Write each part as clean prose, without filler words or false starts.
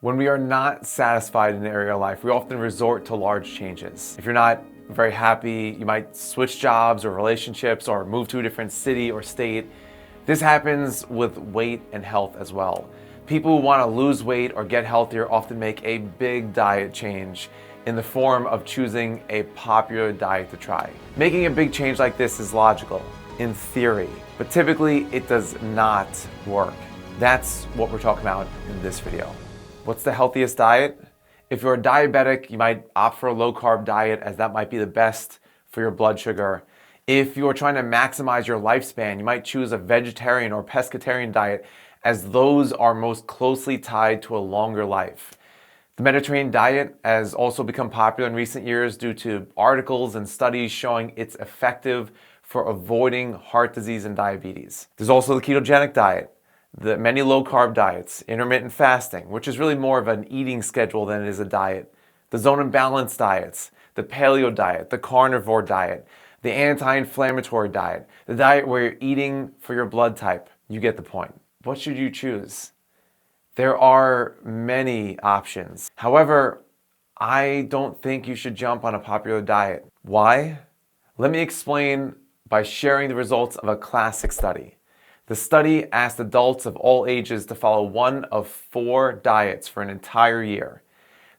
When we are not satisfied in an area of life, we often resort to large changes. If you're not very happy, you might switch jobs or relationships or move to a different city or state. This happens with weight and health as well. People who want to lose weight or get healthier often make a big diet change in the form of choosing a popular diet to try. Making a big change like this is logical, in theory, but typically it does not work. That's what we're talking about in this video. What's the healthiest diet? If you're a diabetic, you might opt for a low-carb diet as that might be the best for your blood sugar. If you're trying to maximize your lifespan, you might choose a vegetarian or pescatarian diet as those are most closely tied to a longer life. The Mediterranean diet has also become popular in recent years due to articles and studies showing it's effective for avoiding heart disease and diabetes. There's also the ketogenic diet, the many low-carb diets, intermittent fasting, which is really more of an eating schedule than it is a diet, the zone and balance diets, the paleo diet, the carnivore diet, the anti-inflammatory diet, the diet where you're eating for your blood type. You get the point. What should you choose? There are many options. However, I don't think you should jump on a popular diet. Why? Let me explain by sharing the results of a classic study. The study asked adults of all ages to follow one of 4 diets for an entire year.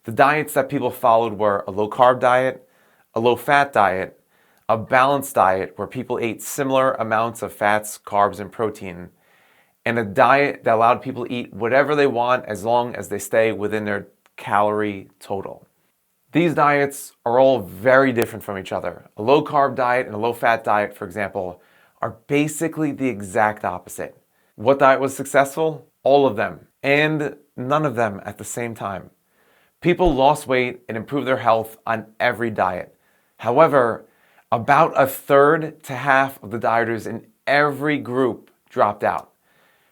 The diets that people followed were a low-carb diet, a low-fat diet, a balanced diet where people ate similar amounts of fats, carbs, and protein, and a diet that allowed people to eat whatever they want as long as they stay within their calorie total. These diets are all very different from each other. A low-carb diet and a low-fat diet, for example, are basically the exact opposite. What diet was successful? All of them, and none of them at the same time. People lost weight and improved their health on every diet. However, about 1/3 to half of the dieters in every group dropped out.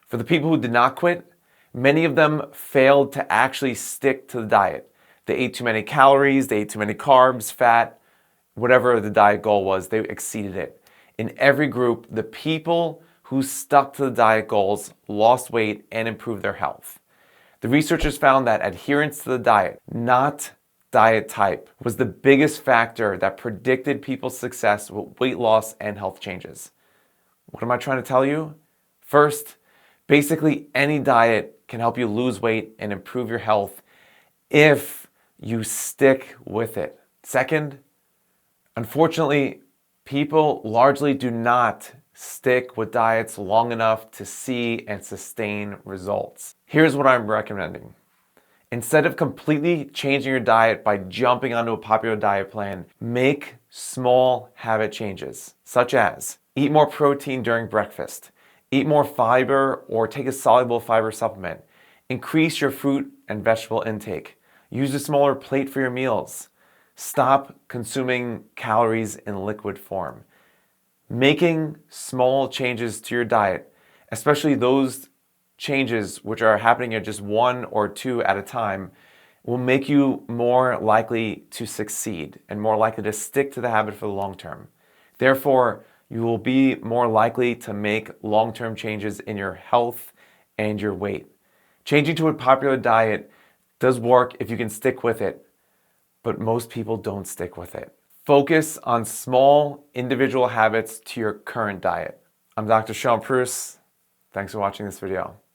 For the people who did not quit, many of them failed to actually stick to the diet. They ate too many calories, they ate too many carbs, fat, whatever the diet goal was, they exceeded it. In every group, the people who stuck to the diet goals lost weight and improved their health. The researchers found that adherence to the diet, not diet type, was the biggest factor that predicted people's success with weight loss and health changes. What am I trying to tell you? First, basically any diet can help you lose weight and improve your health if you stick with it. Second, unfortunately, people largely do not stick with diets long enough to see and sustain results. Here's what I'm recommending. Instead of completely changing your diet by jumping onto a popular diet plan, make small habit changes, such as eat more protein during breakfast, eat more fiber or take a soluble fiber supplement, increase your fruit and vegetable intake, use a smaller plate for your meals, stop consuming calories in liquid form. Making small changes to your diet, especially those changes which are happening at just 1 or 2 at a time, will make you more likely to succeed and more likely to stick to the habit for the long term. Therefore, you will be more likely to make long-term changes in your health and your weight. Changing to a popular diet does work if you can stick with it, but most people don't stick with it. Focus on small individual habits to your current diet. I'm Dr. Preuss. Thanks for watching this video.